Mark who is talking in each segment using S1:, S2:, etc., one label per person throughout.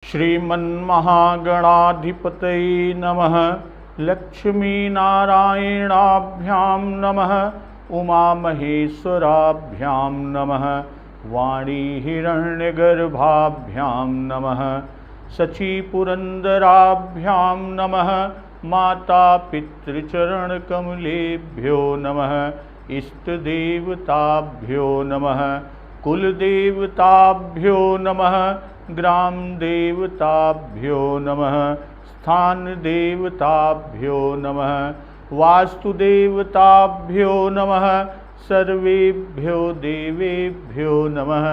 S1: श्रीमन्महागणाधिपतये नमः। लक्ष्मीनारायणाभ्यां नमः। उमामहेश्वराभ्यां नमः। वाणीहिरण्यगर्भाभ्यां नमः। शचीपुरन्दराभ्यां नमः। मातापितृचरणकमलेभ्यो नमः। इष्टदेवताभ्यो नमः। कुलदेवताभ्यो नमः। ग्रामदेवताभ्यो नमः। स्थानदेवताभ्यो नमः। वास्तुदेवताभ्यो नमः। सर्वेभ्यो देवेभ्यो नमः।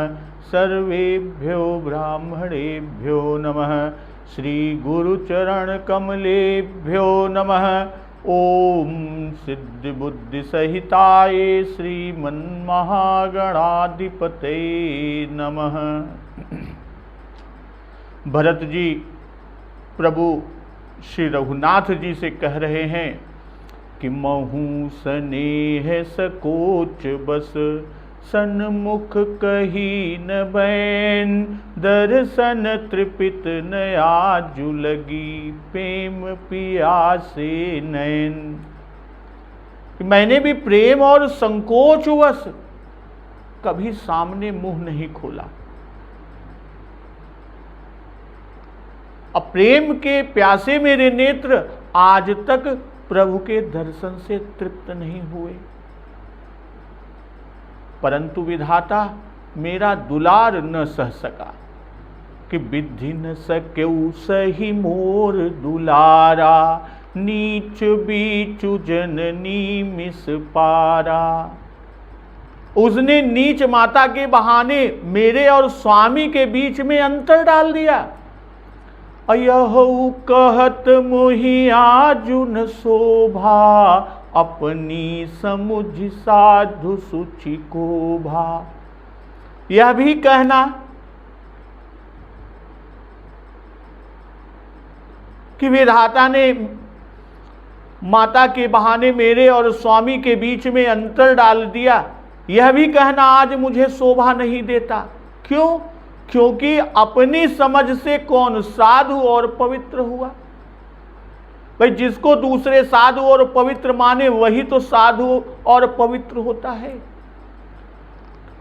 S1: सर्वेभ्यो ब्राह्मणेभ्यो नमः। श्रीगुरुचरणकमलेभ्यो नमः। ओम सिद्धिबुद्धिसहिताय श्रीमन्महागणाधिपतये नमः। भरत जी प्रभु श्री रघुनाथ जी से कह रहे हैं कि महू स्नेह सकोच बस सन्मुख कही न बैन दर्शन तृपित न आजु लगी प्रेम पियासे नैन। मैंने भी प्रेम और संकोचवश कभी सामने मुंह नहीं खोला। अब प्रेम के प्यासे मेरे नेत्र आज तक प्रभु के दर्शन से तृप्त नहीं हुए, परंतु विधाता मेरा दुलार न सह सका कि विधि न सक्यऊ सही मोर दुलारा नीच बीचु जननी मिस पारा। उसने नीच माता के बहाने मेरे और स्वामी के बीच में अंतर डाल दिया। अयहु कहत मोहि आजुन शोभा अपनी समुझ साधु सुचि को भा। यह भी कहना कि विधाता ने माता के बहाने मेरे और स्वामी के बीच में अंतर डाल दिया, यह भी कहना आज मुझे शोभा नहीं देता। क्यों? क्योंकि अपनी समझ से कौन साधु और पवित्र हुआ? भाई जिसको दूसरे साधु और पवित्र माने वही तो साधु और पवित्र होता है।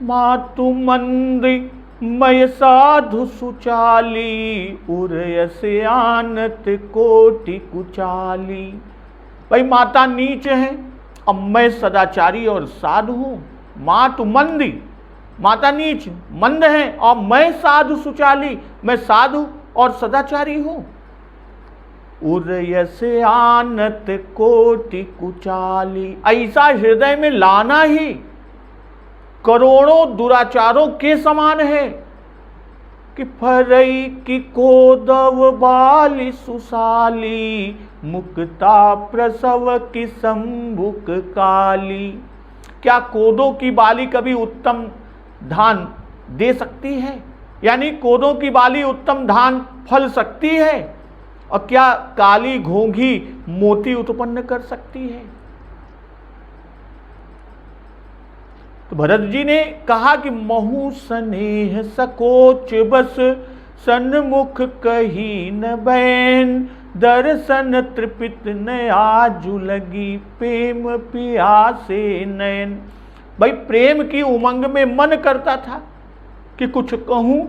S1: मातु मंदी मय साधु सुचाली उरयस आनत कोटि कुचाली। भाई माता नीच है, अब मैं सदाचारी और साधु हूं। मातु मंदी, माता नीच मंद है और मैं साधु सुचाली, मैं साधु और सदाचारी हूं। उरयस आनत कोटि कुचाली, ऐसा हृदय में लाना ही करोड़ों दुराचारों के समान है कि फरई की कोदव बाली सुसाली मुक्ता प्रसव की संभुक काली। क्या कोदों की बाली कभी उत्तम धान दे सकती है? यानी कोदों की बाली उत्तम धान फल सकती है? और क्या काली घोंघी मोती उत्पन्न कर सकती है? तो भरत जी ने कहा कि महु स्नेह सकोच बस सन्मुख कही न बैन दर्शन तृपित न आजु लगी प्रेम पियासे नैन। भाई प्रेम की उमंग में मन करता था कि कुछ कहूं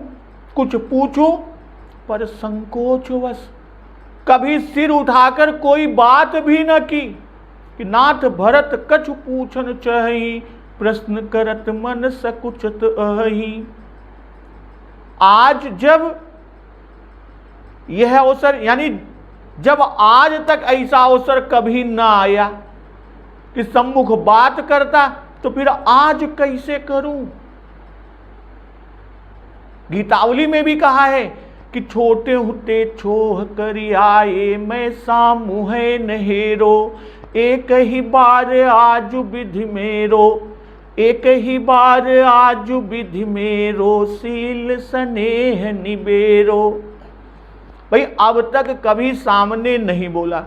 S1: कुछ पूछूं, पर संकोचवश कभी सिर उठाकर कोई बात भी न की कि नाथ भरत कछु पूछन चाही प्रश्न करत मन सकुचत अहि। आज जब यह अवसर, यानी जब आज तक ऐसा अवसर कभी ना आया कि सम्मुख बात करता, तो फिर आज कैसे करूं? गीतावली में भी कहा है कि छोटे होते छोह करी आए मैं सामू है नहेरो एक ही बार आजु विधि मेरो एक ही बार आजु विधि मेरो सील स्नेह निबेरो। भाई अब तक कभी सामने नहीं बोला,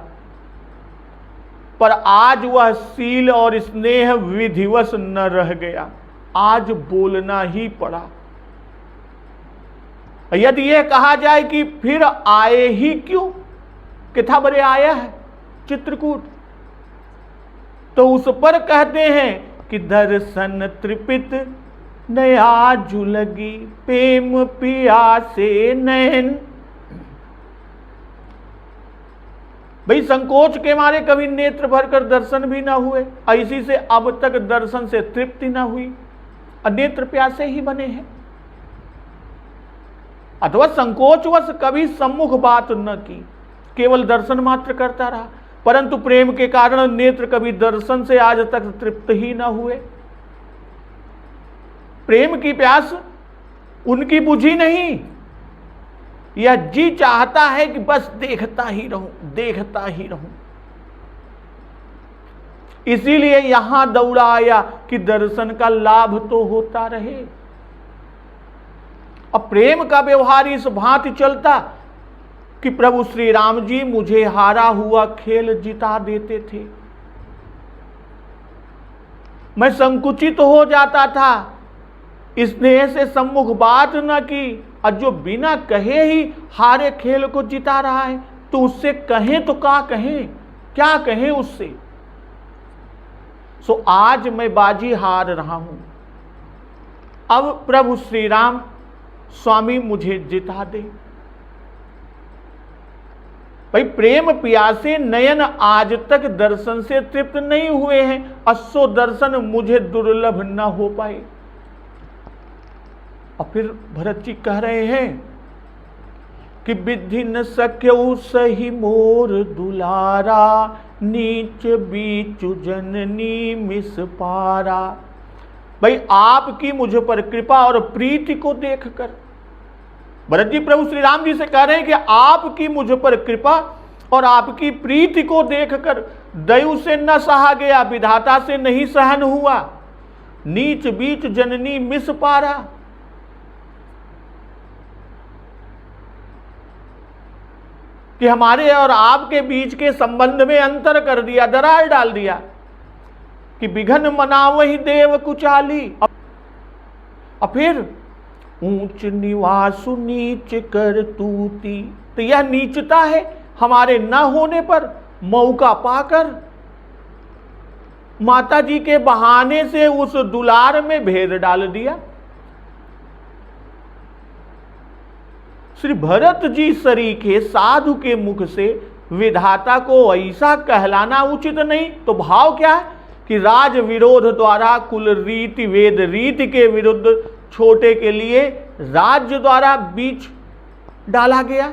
S1: पर आज वह सील और स्नेह विधिवश न रह गया, आज बोलना ही पड़ा। यदि यह कहा जाए कि फिर आए ही क्यों, किथा बरे आया है चित्रकूट, तो उस पर कहते हैं कि दर्शन त्रिपित नया जुलगी प्रेम पियासे नैन। भाई संकोच के मारे कभी नेत्र भरकर दर्शन भी ना हुए, ऐसी से अब तक दर्शन से तृप्ति ना हुई, नेत्र प्यासे ही बने हैं। अथवा संकोचवश कभी सम्मुख बात न की, केवल दर्शन मात्र करता रहा, परंतु प्रेम के कारण नेत्र कभी दर्शन से आज तक तृप्त ही न हुए। प्रेम की प्यास उनकी बुझी नहीं, यह जी चाहता है कि बस देखता ही रहूं, देखता ही रहूं। इसीलिए यहां दौड़ा आया कि दर्शन का लाभ तो होता रहे। अब प्रेम का व्यवहार इस भांति चलता कि प्रभु श्री राम जी मुझे हारा हुआ खेल जिता देते थे, मैं संकुचित हो जाता था, स्नेह से सम्मुख बात न की, और जो बिना कहे ही हारे खेल को जिता रहा है तो उससे कहें तो क्या कहें उससे। सो आज मैं बाजी हार रहा हूं, अब प्रभु श्री राम स्वामी मुझे जिता दे। भाई प्रेम प्यासे नयन आज तक दर्शन से तृप्त नहीं हुए हैं, असो दर्शन मुझे दुर्लभ न हो पाए। और फिर भरत जी कह रहे हैं कि विधि न सक्यऊ सही मोर दुलारा, नीच बीच जननी मिस पारा। भाई आपकी मुझ पर कृपा और प्रीति को देखकर, भरत जी प्रभु श्री राम जी से कह रहे हैं कि आपकी मुझ पर कृपा और आपकी प्रीति को देखकर दयु से न सहा गया, विधाता से नहीं सहन हुआ, नीच बीच जननी मिस पारा। कि हमारे और आपके बीच के संबंध में अंतर कर दिया, दरार डाल दिया, कि बिघन मनावहि देव कुचाली। और फिर ऊंच निवासु नीच कर तूती, तो यह नीचता है हमारे न होने पर मौका पाकर माता जी के बहाने से उस दुलार में भेद डाल दिया। श्री भरत जी सरीखे साधु के मुख से विधाता को ऐसा कहलाना उचित नहीं। तो भाव क्या है कि राज विरोध द्वारा कुल रीति वेद रीति के विरुद्ध छोटे के लिए राज्य द्वारा बीच डाला गया,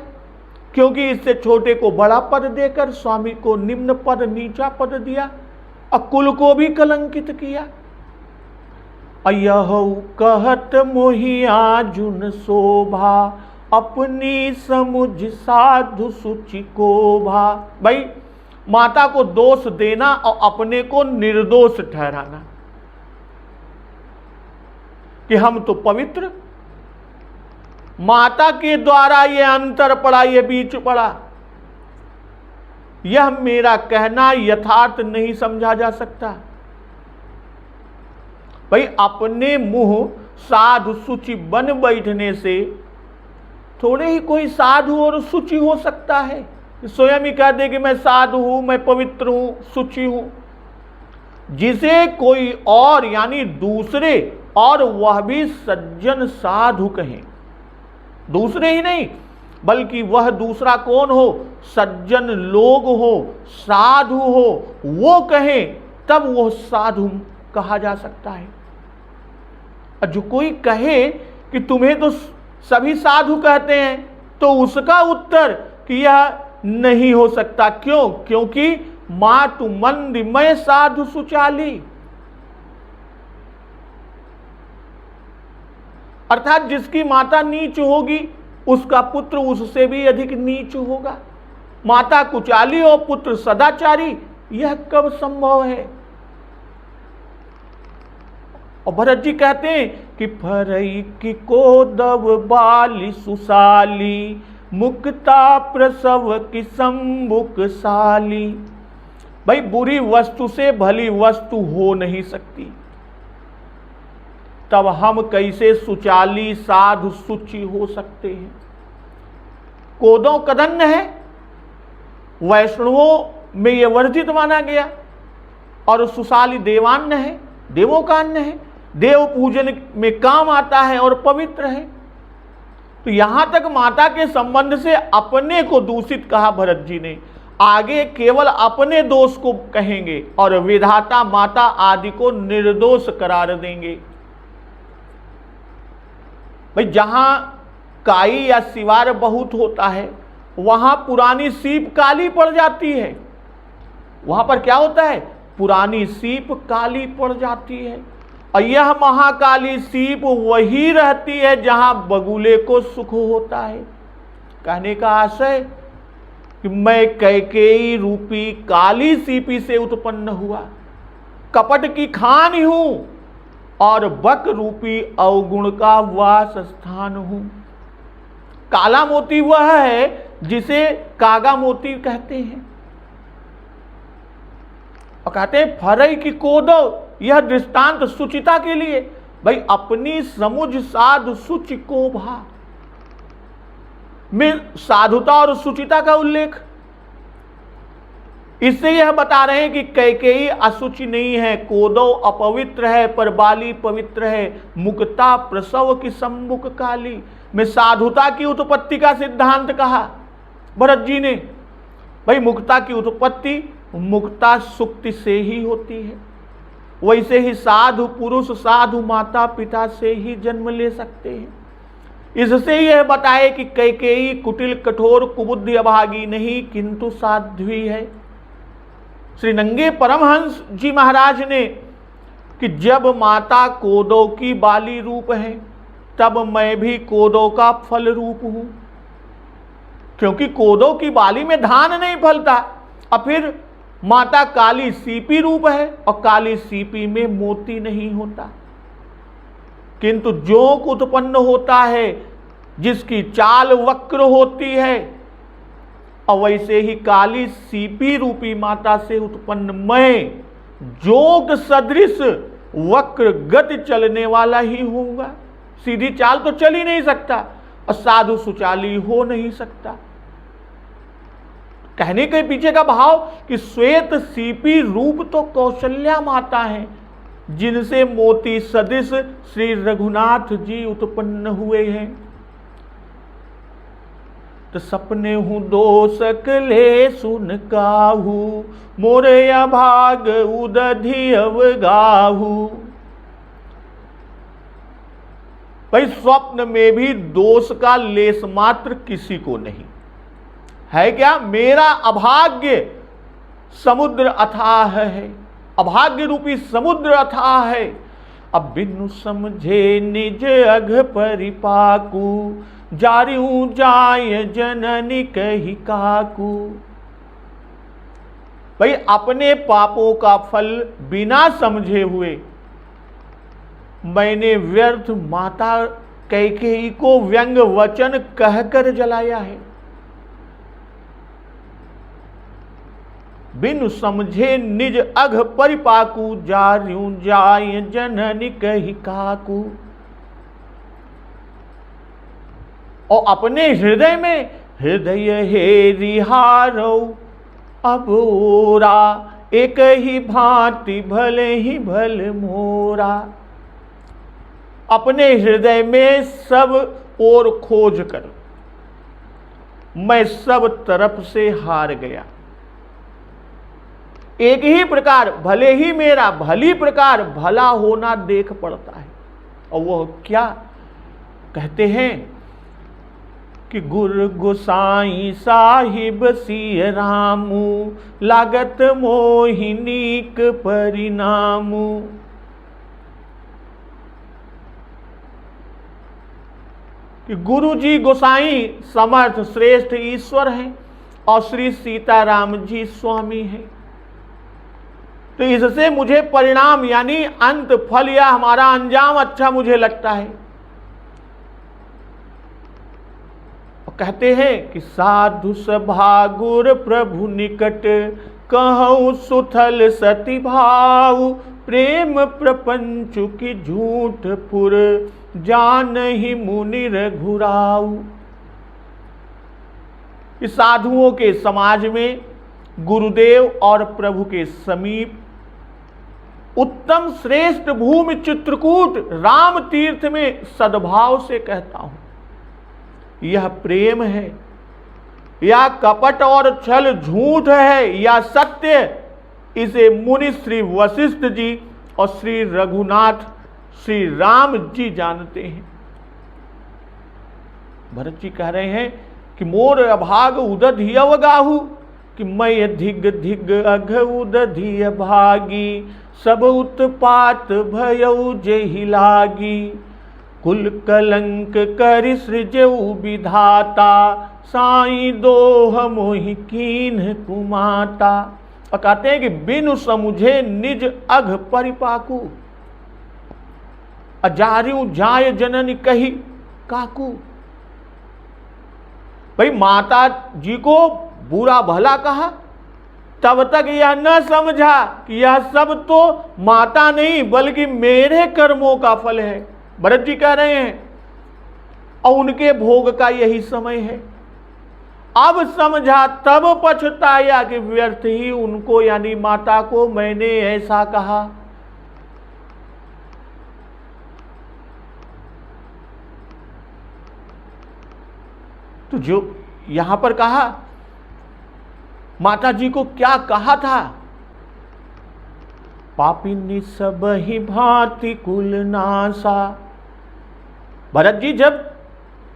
S1: क्योंकि इससे छोटे को बड़ा पद देकर स्वामी को निम्न पद नीचा पद दिया और कुल को भी कलंकित किया। अयहु कहत मोहिया जुन शोभा, अपनी समुझ साधु सुचि को भा। भाई माता को दोष देना और अपने को निर्दोष ठहराना कि हम तो पवित्र, माता के द्वारा ये अंतर पड़ा, ये बीच पड़ा, यह मेरा कहना यथार्थ नहीं समझा जा सकता। भाई अपने मुंह साधु सुचि बन बैठने से थोड़े ही कोई साधु और सुचि हो सकता है। स्वयं ही कह दे कि मैं साधु हूं, मैं पवित्र हूं, सुचि हूं। जिसे कोई और यानी दूसरे, और वह भी सज्जन साधु कहें, दूसरे ही नहीं बल्कि वह दूसरा कौन हो, सज्जन लोग हो, साधु हो, वो कहें, तब वो साधु कहा जा सकता है। और जो कोई कहे कि तुम्हें तो सभी साधु कहते हैं, तो उसका उत्तर कि यह नहीं हो सकता। क्यों? क्योंकि मातु मंदिमय साधु सुचाली, अर्थात जिसकी माता नीच होगी उसका पुत्र उससे भी अधिक नीच होगा। माता कुचाली और पुत्र सदाचारी, यह कब संभव है? और भरत जी कहते हैं कि फरई की कोदव बाली सुशाली, मुक्ता प्रसव की सम्मुख साली। भाई बुरी वस्तु से भली वस्तु हो नहीं सकती। तब हम कैसे सुचाली साधु सुचि हो सकते हैं। कोदो कदन्न है, वैष्णवों में यह वर्जित माना गया, और सुशाली देवान्न है, देवों का अन्न है, देव पूजन में काम आता है और पवित्र है। तो यहां तक माता के संबंध से अपने को दूषित कहा भरत जी ने, आगे केवल अपने दोष को कहेंगे और विधाता माता आदि को निर्दोष करार देंगे। भाई जहां काई या सिवार बहुत होता है वहां पुरानी सीप काली पड़ जाती है। वहां पर क्या होता है, पुरानी सीप काली पड़ जाती है। और यह महाकाली सीप वही रहती है जहां बगुले को सुख होता है। कहने का आशय कि मैं कैकेयी रूपी काली सीपी से उत्पन्न हुआ, कपट की खान हूं और बक रूपी अवगुण का वास स्थान हूं। काला मोती वह है जिसे कागा मोती कहते हैं, और कहते हैं फरई की कोदो। यह दृष्टांत सुचिता के लिए। भाई अपनी समुझ साधु सुचि को भा में साधुता और सुचिता का उल्लेख। इससे यह बता रहे हैं कि कैकेयी असुचि नहीं है, कोदो अपवित्र है, पर बाली पवित्र है। मुक्ता प्रसव की सम्मुख काली में साधुता की उत्पत्ति का सिद्धांत कहा भरत जी ने। भाई मुक्ता की उत्पत्ति मुक्ता सुक्ति से ही होती है, वैसे ही साधु पुरुष साधु माता पिता से ही जन्म ले सकते हैं। इससे यह बताए कि कैकेयी कुटिल कठोर कुबुद्धि अभागी नहीं किंतु साध्वी है। श्री नंगे परमहंस जी महाराज ने कि जब माता कोदो की बाली रूप है तब मैं भी कोदो का फल रूप हूं, क्योंकि कोदो की बाली में धान नहीं फलता। और फिर माता काली सीपी रूप है और काली सीपी में मोती नहीं होता, किंतु जोंक उत्पन्न होता है जिसकी चाल वक्र होती है। और वैसे ही काली सीपी रूपी माता से उत्पन्न मैं जोंक सदृश वक्र गति चलने वाला ही होऊंगा। सीधी चाल तो चल ही नहीं सकता और साधु सुचाली हो नहीं सकता। कहने के पीछे का भाव कि श्वेत सीपी रूप तो कौशल्या माता है, जिनसे मोती सदृश श्री रघुनाथ जी उत्पन्न हुए हैं। तो सपने हूं दोषक ले सुन काहू, मोरे अभाग उदधि अवगाहू। भाई स्वप्न में भी दोष का लेस मात्र किसी को नहीं है। क्या मेरा अभाग्य समुद्र अथाह है, अभाग्य रूपी समुद्र अथाह है। अब बिनु समझे निज अघ परिपाकू, जारिऊ जाय जननी कही काकू। भाई अपने पापों का फल बिना समझे हुए मैंने व्यर्थ माता कैकेयी को व्यंग वचन कहकर जलाया है। बिनु समझे निज अघ परिपाकू, जार्यूं जाय जननी कही काकू। और अपने हृदय में हृदय हे रिहारो अब ओरा, एक ही भांति भले ही भल मोरा। अपने हृदय में सब ओर खोज कर मैं सब तरफ से हार गया। एक ही प्रकार भले ही मेरा भली प्रकार भला होना देख पड़ता है। और वह क्या कहते हैं कि गुरु गोसाई साहिब सिय रामू, लागत मोहिनीक परिणामू। कि गुरु जी गोसाई समर्थ श्रेष्ठ ईश्वर हैं और श्री सीताराम जी स्वामी हैं। तो इससे मुझे परिणाम यानी अंत फल या हमारा अंजाम अच्छा मुझे लगता है। और कहते हैं कि साधु सभा गुर प्रभु निकट, कहूँ सुथल सती भाव, प्रेम प्रपंच की झूठ पुर, जान ही मुनि रघुराऊ। इस साधुओं के समाज में गुरुदेव और प्रभु के समीप उत्तम श्रेष्ठ भूमि चित्रकूट राम तीर्थ में सद्भाव से कहता हूं, यह प्रेम है या कपट और छल झूठ है या सत्य, इसे मुनि श्री वशिष्ठ जी और श्री रघुनाथ श्री राम जी जानते हैं। भरत जी कह रहे हैं कि मोर अभाग उदधि अवगाहु, कि मैं धिग धिग अघ उदधि अभागी, सब उत्पात भयउ जेहि लागी। कुल कलंक कर सृजऊ विधाता, साई दोह मोहि कीन्ह कुमाता। और कहते हैं कि बिनु समुझे निज अघ परिपाकू, अजार्यू जाय जननी कही काकू। भाई माता जी को बुरा भला कहा, तब तक यह न समझा कि यह सब तो माता नहीं बल्कि मेरे कर्मों का फल है। भरत जी कह रहे हैं और उनके भोग का यही समय है। अब समझा तब पछताया कि व्यर्थ ही उनको यानी माता को मैंने ऐसा कहा। तो जो यहां पर कहा माता जी को क्या कहा था, पापिनी सब ही भांति कुल नासा। भरत जी जब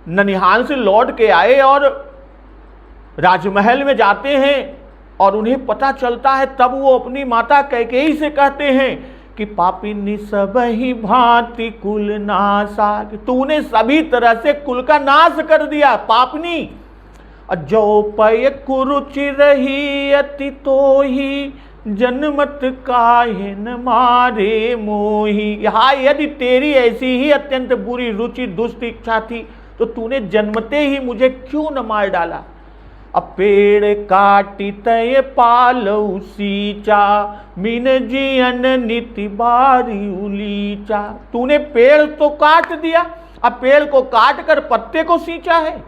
S1: ननिहाल से लौट के आए और राजमहल में जाते हैं और उन्हें पता चलता है, तब वो अपनी माता कैकेयी से कहते हैं कि पापिनी सब ही भांति कुल नासा, कि तूने सभी तरह से कुल का नाश कर दिया। पापनी जो पय कुरुचि रही अति तो ही, जन्मत काहे न मारे मोही। यहाँ यदि तेरी ऐसी ही अत्यंत बुरी रुचि दुष्ट इच्छा थी तो तूने जन्मते ही मुझे क्यों न मार डाला। अब पेड़ काटी तय पालऊ सींचा, मीन जियन निति बारी उलीचा। तूने पेड़ तो काट दिया, अब पेड़ को काट कर पत्ते को सींचा है।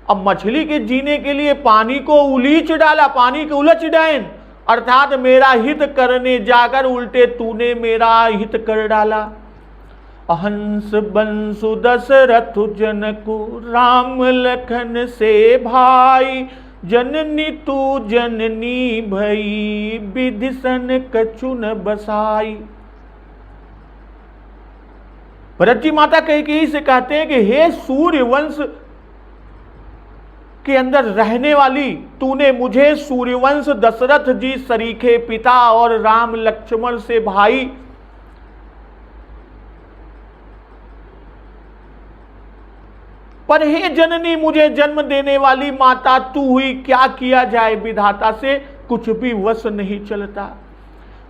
S1: अब मछली के जीने के लिए पानी को उलीच डाला, पानी के उलच डायन, अर्थात मेरा हित करने जाकर उल्टे तूने मेरा हित कर डाला। हंस बंसु दशरथ जनकु, राम लखन से भाई, जननी तू जननी भई, विधि सन कछु न बसाई। भरत जी माता कैकेयी से कहते हैं कि हे सूर्य वंश के अंदर रहने वाली, तूने मुझे सूर्यवंश दशरथ जी सरीखे पिता और राम लक्ष्मण से भाई, पर हे जननी मुझे जन्म देने वाली माता तू हुई, क्या किया जाए विधाता से कुछ भी वश नहीं चलता।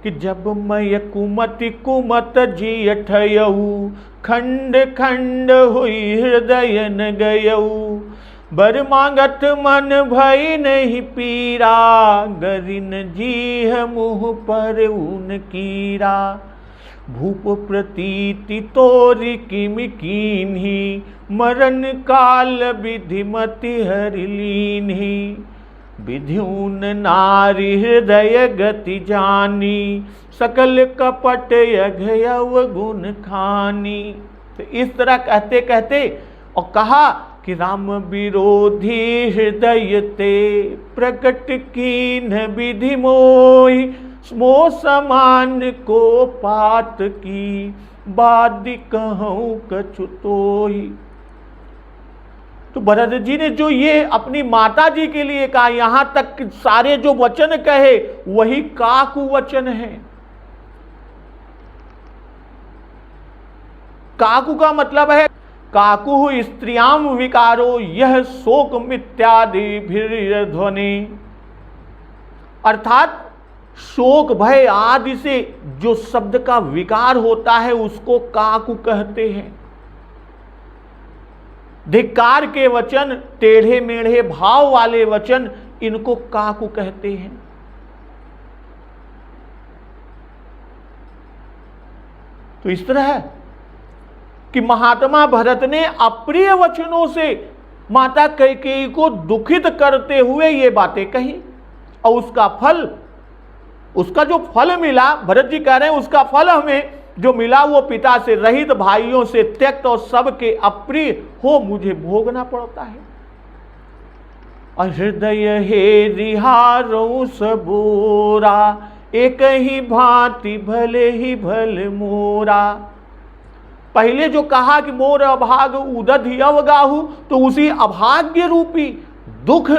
S1: कि जब मैं कुमति कुमत जियठयऊ, खंड खंड हुई हृदय न गयऊ, बर मांगत मन भई नहीं पीरा, गरिन जीह मुँह पर ऊन कीरा। भूप प्रतीति तोरि किमि कीन्ही, मरण काल विधिमति हरि लीन्ही। विधिऊन नारी हृदय गति जानी, सकल कपट अघयव गुण खानी। तो इस तरह कहते कहते और कहा कि राम विरोधी हृदय ते, प्रकट कीन विधि मोहि, मोह समान को पात की, बादि कहूं कछु तोहि। तो भरत जी ने जो ये अपनी माता जी के लिए कहा, यहां तक सारे जो वचन कहे वही काकु वचन है। काकु का मतलब है काकु स्त्रियाम विकारो यह शोक मित्यादि भीर ध्वनि, अर्थात शोक भय आदि से जो शब्द का विकार होता है उसको काकु कहते हैं। धिक्कार के वचन, टेढ़े मेढ़े भाव वाले वचन, इनको काकु कहते हैं। तो इस तरह है कि महात्मा भरत ने अप्रिय वचनों से माता कैकेयी को दुखित करते हुए ये बातें कही, और उसका फल, उसका जो फल मिला, भरत जी कह रहे हैं उसका फल हमें जो मिला वो पिता से रहित, भाइयों से त्यक्त और सबके अप्रिय हो मुझे भोगना पड़ता है। हृदय हे रिहारो सबोरा, एक ही भांति भले ही भल मोरा। पहले जो कहा कि मोर अभाग उदधि अवगाहु, तो उसी अभाग्य रूपी दुख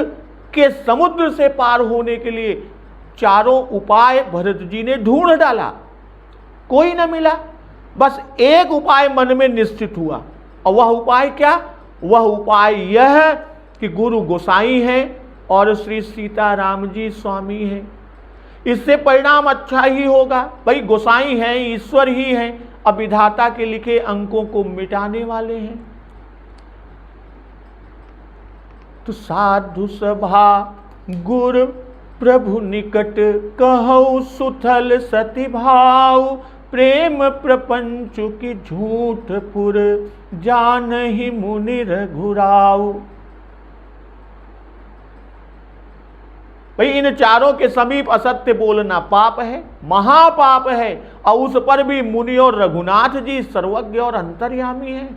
S1: के समुद्र से पार होने के लिए चारों उपाय भरत जी ने ढूंढ डाला, कोई न मिला। बस एक उपाय मन में निश्चित हुआ, और वह उपाय क्या? वह उपाय यह है कि गुरु गोसाई हैं और श्री सीताराम जी स्वामी हैं। इससे परिणाम अच्छा ही होगा। भाई गोसाई हैं, ईश्वर ही हैं, अब विधाता के लिखे अंकों को मिटाने वाले हैं। तो साधु सभा गुरु प्रभु निकट कहौ सुथल सति भाव, प्रेम प्रपंच की झूठ पुर जान ही मुनि रघुराव। भाई इन चारों के समीप असत्य बोलना पाप है, महापाप है, और उस पर भी मुनि और रघुनाथ जी सर्वज्ञ और अंतर्यामी है।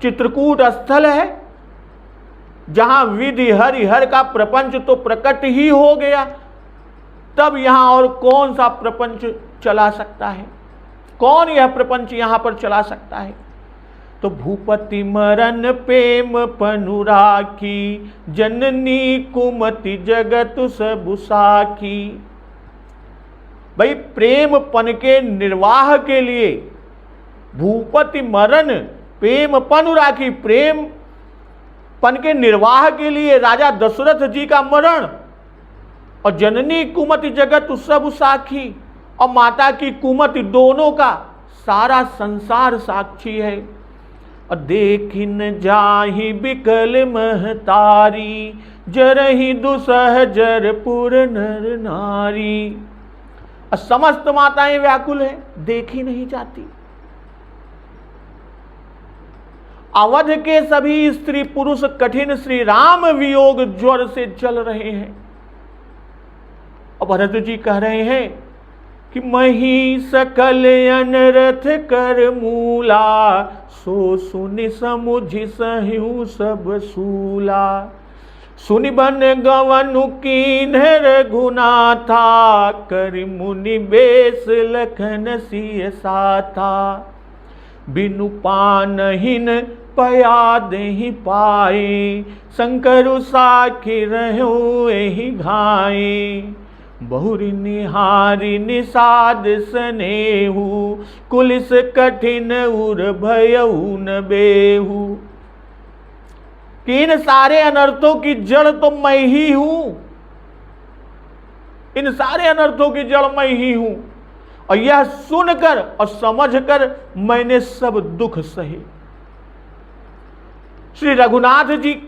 S1: चित्रकूट स्थल है जहां विधि हरिहर का प्रपंच तो प्रकट ही हो गया, तब यहां और कौन सा प्रपंच चला सकता है? कौन यह प्रपंच यहां पर चला सकता है? तो भूपति मरन प्रेम पनु राखी, जननी कुमति जगत सब साखी। भाई प्रेम पन के निर्वाह के लिए भूपति मरन प्रेम पनु राखी, प्रेम पन के निर्वाह के लिए राजा दशरथ जी का मरण, और जननी कुमति जगत सब साखी, और माता की कुमति, दोनों का सारा संसार साक्षी है। और देखिन जाहि बिकल महतारी, जरहि दुसह जरपुर नर नारी। और समस्त माताएं व्याकुल हैं, देखी नहीं जाती। अवध के सभी स्त्री पुरुष कठिन श्री राम वियोग ज्वर से जल रहे हैं। और भरत जी कह रहे हैं कि मही सकल अनरथ कर मूला, सो सुनि समुझि सह्यु सब सूला। सुनि बन गवनु कीन्ह रघुनाथा, करि मुनि बेस लखन सिय साथा। बिनु पानहिन पया देहि पाए, शंकरु साखी रहु एहि घाए। बहुरी निहारी निषाद स्नेहु, कुलिस कठिन उर भयउ न बेहू। कि इन सारे अनर्थों की जड़ तो मैं ही हूं, इन सारे अनर्थों की जड़ मैं ही हूं, और यह सुनकर और समझकर मैंने सब दुख सहे। श्री रघुनाथ जी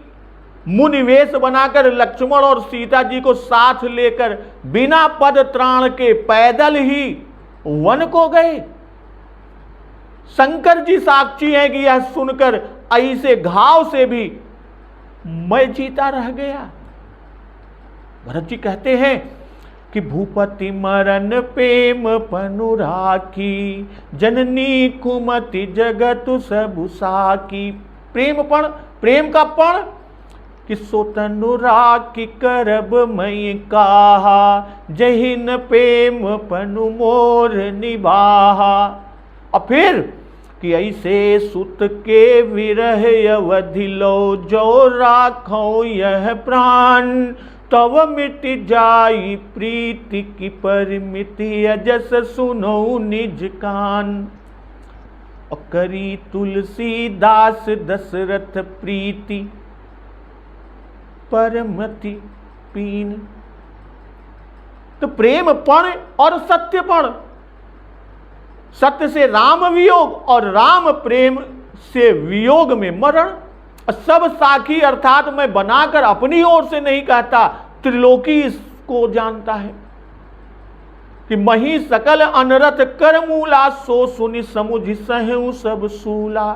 S1: मुनिवेश बनाकर लक्ष्मण और सीता जी को साथ लेकर बिना पद त्राण के पैदल ही वन को गए। शंकर जी साक्षी हैं कि यह सुनकर ऐसे घाव से भी मैं जीता रह गया। भरत जी कहते हैं कि भूपति मरन प्रेम पनु राखी, जननी कुमति जगत सब साखी। प्रेमपण, प्रेम का पण कि सो तनु राखी करब मई काहा, जहिन प्रेम पनु मोर निभाहा। और फिर कि ऐसे सुत के विरह अवधि लो, जो राखो यह प्राण, तव मिट जाई प्रीति की परिमिति, अजस सुनो निज कान। और करी तुलसीदास दशरथ प्रीति, परमति पीन। तो प्रेमपण और सत्यपण, सत्य से राम वियोग और राम प्रेम से वियोग में मरण। सब साखी अर्थात मैं बनाकर अपनी ओर से नहीं कहता, त्रिलोकी इसको जानता है। कि मही सकल अनरथ कर मूला, सो सुनि समुझ सहु सब सूला।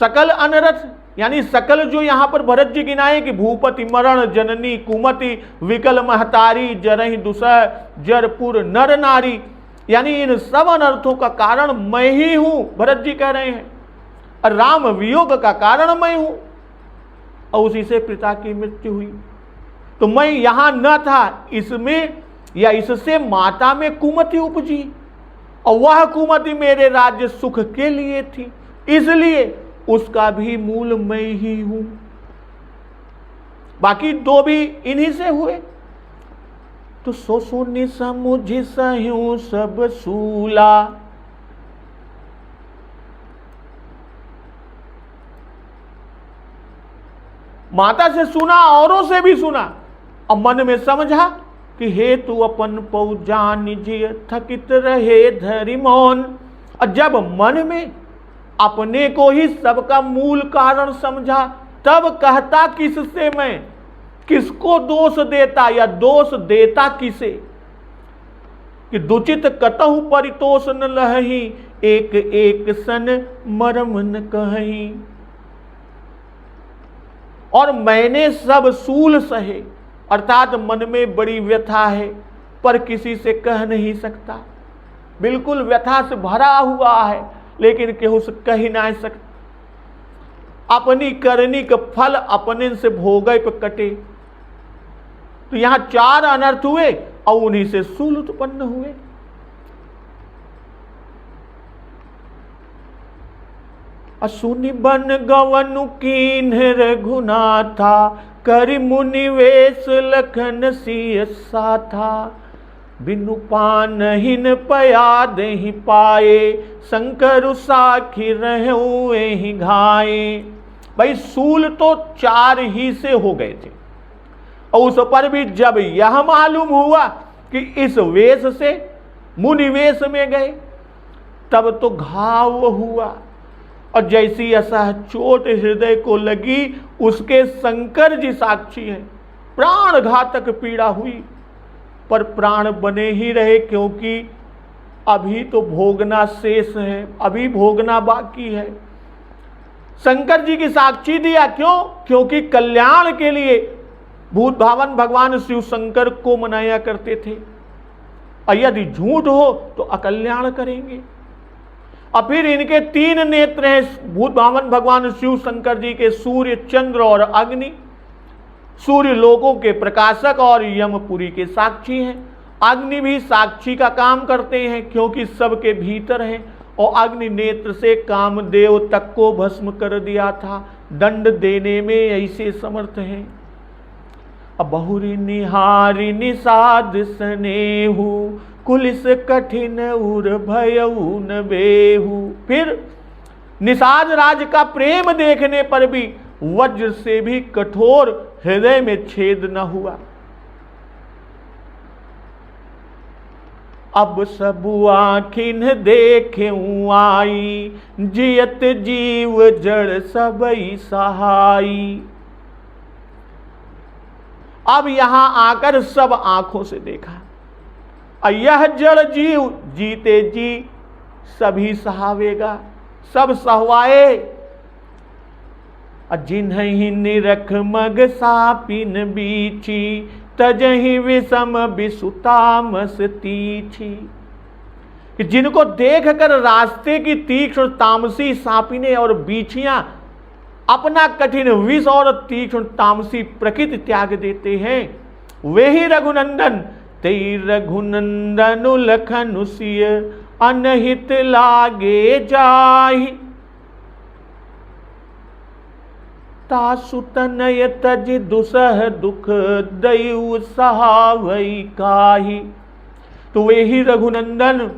S1: सकल अनरथ यानी सकल जो यहां पर भरत जी गिनाए कि भूपति मरण, जननी कुमति, विकल महतारी, जरहि दुसह जरपुर नर नारी, यानी इन सब अनर्थों का कारण मैं ही हूं, भरत जी कह रहे हैं। और राम वियोग का कारण मैं हूं, और उसी से पिता की मृत्यु हुई। तो मैं यहां न था, इसमें या इससे माता में कुमति उपजी, और वह कुमति मेरे राज्य सुख के लिए थी, इसलिए उसका भी मूल मैं ही हूं। बाकी दो भी इन्हीं से हुए। तो सो सुनि समुझ सहु सब सूला। माता से सुना, औरों से भी सुना, और मन में समझा कि हे तू अपन पौ जान जिय, थकित रहे धरि मौन। और जब मन में अपने को ही सबका मूल कारण समझा, तब कहता किससे मैं, किसको दोष देता या दोष देता किसे, कि दुचित कतहु परितोष न लहही, एक एक सन मरम न कहीं। और मैंने सब सूल सहे, अर्थात मन में बड़ी व्यथा है, पर किसी से कह नहीं सकता, बिल्कुल व्यथा से भरा हुआ है, लेकिन केहू से कह ही नहीं सकता। अपनी करनी का फल अपने से भोगे पे कटे। तो यहां चार अनर्थ हुए और उन्हीं से सूल उत्पन्न हुए। असुनि बन गवनु कीन्ह रघुनाथा, करि मुनि वेश लखन सिय साथा। बिनु पानहिन पया देहि पाए, शंकर साखी रहु एहि घाये। भाई सूल तो चार ही से हो गए थे, और उस पर भी जब यह मालूम हुआ कि इस वेश से मुनि वेश में गए, तब तो घाव हुआ। और जैसी असह चोट हृदय को लगी, उसके शंकर जी साक्षी हैं, प्राण घातक पीड़ा हुई, पर प्राण बने ही रहे, क्योंकि अभी तो भोगना शेष है, अभी भोगना बाकी है। शंकर जी की साक्षी दिया, क्यों? क्योंकि कल्याण के लिए भूत भावन भगवान शिव शंकर को मनाया करते थे, और यदि झूठ हो तो अकल्याण करेंगे। और फिर इनके तीन नेत्र हैं भूत भावन भगवान शिव शंकर जी के, सूर्य, चंद्र और अग्नि। सूर्य लोकों के प्रकाशक और यमपुरी के साक्षी हैं। अग्नि भी साक्षी का काम करते हैं, क्योंकि सबके भीतर है, और अग्नि नेत्र से कामदेव तक को भस्म कर दिया था, दंड देने में ऐसे समर्थ हैं। अब बहुरी निहारी निषाद स्नेहु, कुलिस कठिन उर भयउ न बेहु। फिर निषाद राज का प्रेम देखने पर भी वज्र से भी कठोर हृदय में छेद न हुआ। अब सब आखिन देखें आई, जियत जीव जड़ सबई सहाई। अब यहां आकर सब आंखों से देखा, और यह जड़ जीव जीते जी सभी सहावेगा, सब सहवाए। जिन्हि निरख मग सापिन बीची, तजहि विषम विसुतामस तीछी। कि जिनको देख कर रास्ते की तीक्ष्ण तामसी सापिने और बीछियां अपना कठिन विष और तीक्ष्ण तामसी प्रकृति त्याग देते हैं, वे ही रघुनंदन। तेई रघुनंदन लखन सिय, अनहित लागे जाहि। तासु तनय तज दुसह दुख, दयु सहावई काहि। तो वे ही रघुनंदन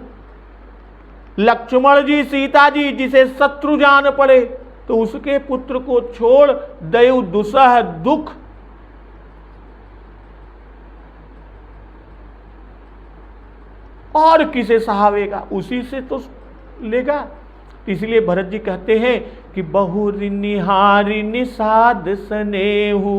S1: लक्ष्मण जी, सीता जी, जिसे शत्रु जान पड़े तो उसके पुत्र को छोड़ दयु दुसह दुख, और किसे सहावेगा, उसी से तो लेगा। इसलिए भरत जी कहते हैं कि बहुरि निहारि निषाद सनेहु,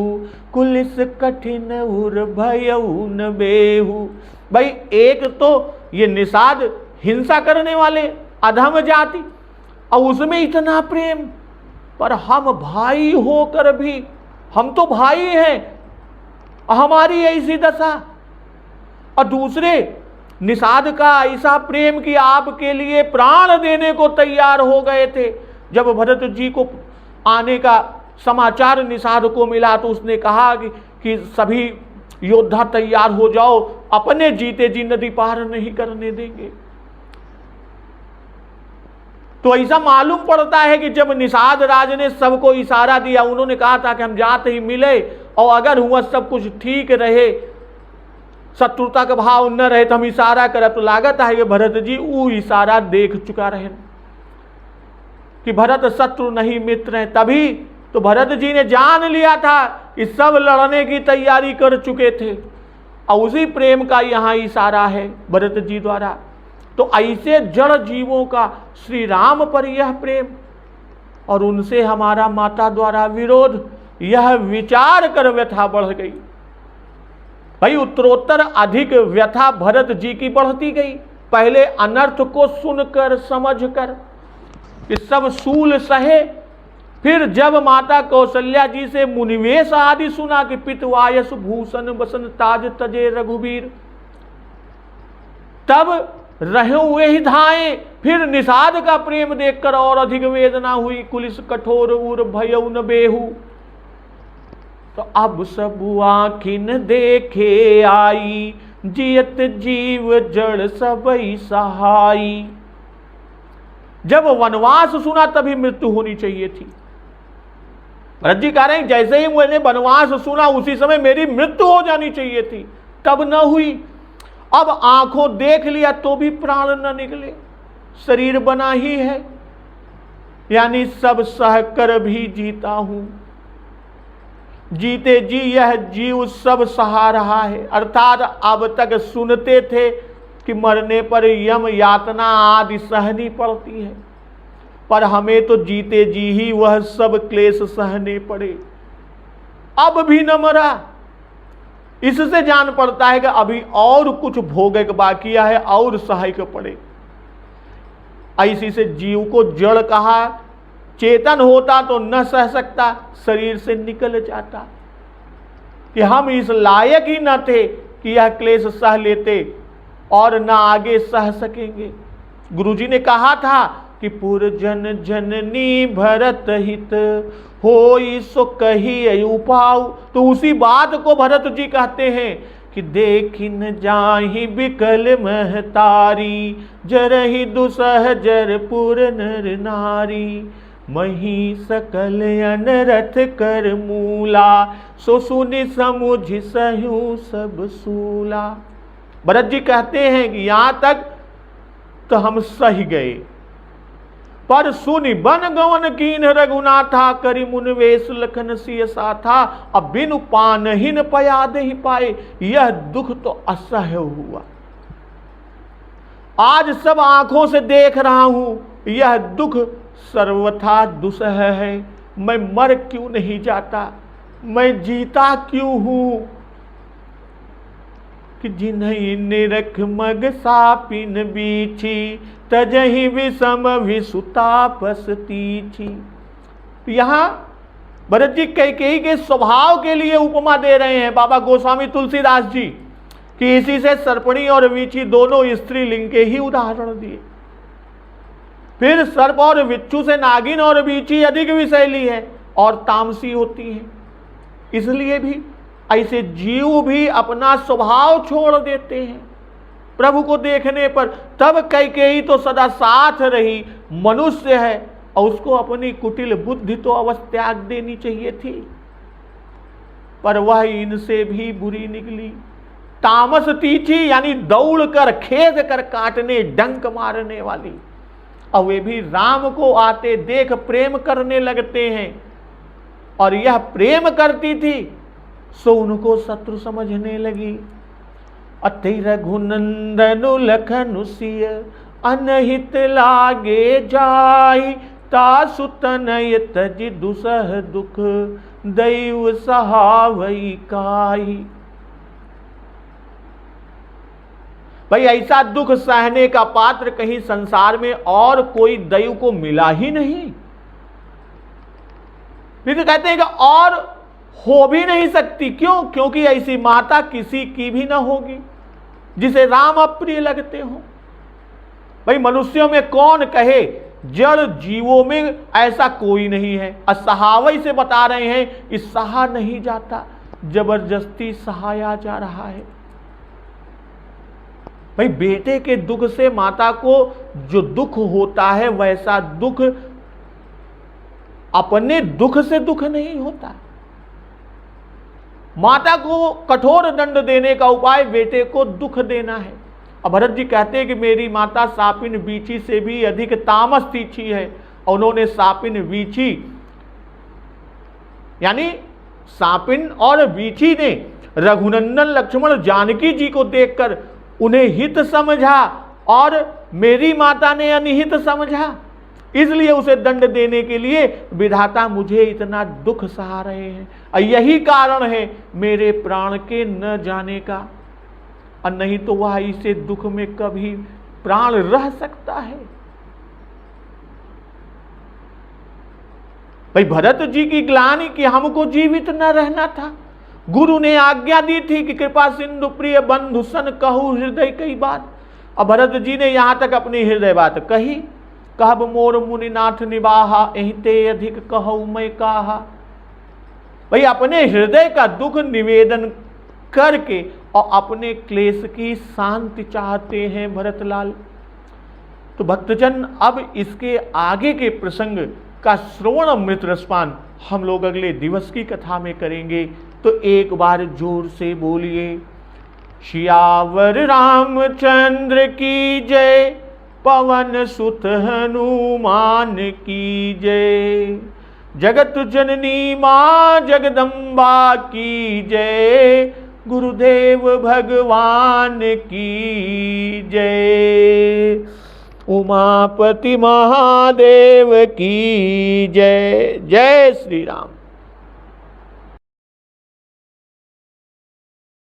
S1: कुलिस कठिन उर भयउ न बेहु। भाई एक तो ये निषाद हिंसा करने वाले अधम जाति, और उसमें इतना प्रेम, पर हम भाई होकर भी, हम तो भाई हैं, हमारी ऐसी दशा। और दूसरे निषाद का ऐसा प्रेम कि आपके लिए प्राण देने को तैयार हो गए थे। जब भरत जी को आने का समाचार निषाद को मिला तो उसने कहा कि सभी योद्धा तैयार हो जाओ, अपने जीते जी नदी पार नहीं करने देंगे। तो ऐसा मालूम पड़ता है कि जब निषाद राज ने सबको इशारा दिया, उन्होंने कहा था कि हम जाते ही मिले, और अगर हुआ सब कुछ ठीक रहे, शत्रुता का भाव न रहे तो हम इशारा करें, तो लागत है कि भरत जी वो इशारा देख चुका रहे कि भरत शत्रु नहीं मित्र है। तभी तो भरत जी ने जान लिया था कि सब लड़ने की तैयारी कर चुके थे, और उसी प्रेम का यहाँ इशारा है भरत जी द्वारा। तो ऐसे जड़ जीवों का श्री राम पर यह प्रेम और उनसे हमारा माता द्वारा विरोध, यह विचार कर व्यथा बढ़ गई। भाई उत्तरोत्तर अधिक व्यथा भरत जी की बढ़ती गई। पहले अनर्थ को सुनकर समझकर कि सब सूल सहे, फिर जब माता कौशल्या जी से मुनिवेश आदि सुना कि पितवायस भूषण बसन ताज तजे रघुबीर, तब रहे हुए ही धाए। फिर निषाद का प्रेम देखकर और अधिक वेदना हुई, कुलिस कठोर उर भयउ न बेहू। तो अब सब आखिन देखे आई, जियत जीव जड़ सबई सहाई। जब वनवास सुना तभी मृत्यु होनी चाहिए थी। भरत जी कह रहे हैं जैसे ही मैंने वनवास सुना उसी समय मेरी मृत्यु हो जानी चाहिए थी, तब न हुई। अब आंखों देख लिया तो भी प्राण न निकले, शरीर बना ही है, यानी सब सहकर भी जीता हूं। जीते जी यह जीव सब सहा रहा है। अर्थात अब तक सुनते थे कि मरने पर यम यातना आदि सहनी पड़ती है, पर हमें तो जीते जी ही वह सब क्लेश सहने पड़े। अब भी न मरा, इससे जान पड़ता है कि अभी और कुछ भोग बाकी है और सहायक पड़े। ऐसी से जीव को जड़ कहा, चेतन होता तो न सह सकता, शरीर से निकल जाता। कि हम इस लायक ही न थे कि यह क्लेश सह लेते और न आगे सह सकेंगे। गुरुजी ने कहा था कि पुरजन जननी भरत हित होई सो कही उपाऊ। तो उसी बात को भरत जी कहते हैं कि देखिन जाहि बिकल महतारी, जरहि दुसह जरपुर नर नारी। मही सकल अनरथ कर मूला, सो सुनि समुझ सहु सब सूला। भरत जी कहते हैं कि यहां तक तो हम सही गए, पर सुनि बन गवन कीन रघुनाथा, करि मुनिवेश लखन सिय साथा। अब बिनु पानहीन पयाद ही पाए, यह दुख तो असह्य हुआ। आज सब आंखों से देख रहा हूं, यह दुख सर्वथा दुसह है। मैं मर क्यों नहीं जाता, मैं जीता क्यों हूं। कि जिन्हि निरख मग सापिन बीछी, तजहि विषम विसुतापस तीछी। यहां भरत जी कैकेयी के स्वभाव के लिए उपमा दे रहे हैं बाबा गोस्वामी तुलसीदास जी, कि इसी से सर्पणी और वीछी दोनों स्त्रीलिंग के ही उदाहरण दिए। फिर सर्प और विच्छू से नागिन और वीछी अधिक विषैली है और तामसी होती है। इसलिए भी ऐसे जीव भी अपना स्वभाव छोड़ देते हैं प्रभु को देखने पर। तब कैकेयी तो सदा साथ रही, मनुष्य है और उसको अपनी कुटिल बुद्धि तो अवश्य त्याग देनी चाहिए थी, पर वह इनसे भी बुरी निकली। तामस तीछी यानी दौड़ कर खेद कर काटने डंक मारने वाली, और वे भी राम को आते देख प्रेम करने लगते हैं। और यह प्रेम करती थी सो उनको शत्रु समझने लगी। अति रघुनंदन लखन सिय, अनहित लागे जाई, तासु तनय तज दुसह दुख, दैव सहावई काई। भाई ऐसा दुख सहने का पात्र कहीं संसार में और कोई दैव को मिला ही नहीं। फिर कहते हैं कि और हो भी नहीं सकती। क्यों? क्योंकि ऐसी माता किसी की भी ना होगी जिसे राम अप्रिय लगते हो। भाई मनुष्यों में कौन कहे, जड़ जीवों में ऐसा कोई नहीं है। असहावई से बता रहे हैं, इस सहा नहीं जाता, जबरदस्ती सहाया जा रहा है। भाई बेटे के दुख से माता को जो दुख होता है, वैसा दुख अपने दुख से दुख नहीं होता। माता को कठोर दंड देने का उपाय बेटे को दुख देना है। अब भरत जी कहते हैं कि मेरी माता सापिन बीची से भी अधिक तामस तीछी है। और उन्होंने सापिन बीची यानी सापिन और बीची ने रघुनंदन लक्ष्मण जानकी जी को देखकर उन्हें हित समझा और मेरी माता ने अनिहित समझा, इसलिए उसे दंड देने के लिए विधाता मुझे इतना दुख सहा रहे हैं। और यही कारण है मेरे प्राण के न जाने का, और नहीं तो वह इसे दुख में कभी प्राण रह सकता है। भाई भरत जी की ग्लानि कि हमको जीवित न रहना था। गुरु ने आज्ञा दी थी कि कृपा सिंधु प्रिय बंधु सन कहूँ हृदय कई बात। और भरत जी ने यहां तक अपनी हृदय बात कही, कहब मोर मुनिनाथ निबाहा, एहिते अधिक कहूँ मैं कहा। भाई अपने हृदय का दुख निवेदन करके और अपने क्लेश की शांति चाहते हैं भरतलाल। तो भक्तजन अब इसके आगे के प्रसंग का श्रवण अमृत रसपान हम लोग अगले दिवस की कथा में करेंगे। तो एक बार जोर से बोलिए, सियावर रामचंद्र की जय, पवन सुत हनुमान की जय, जगत जननी मां जगदम्बा की जय, गुरुदेव भगवान की जय, उमापति महादेव की जय। जय श्री राम।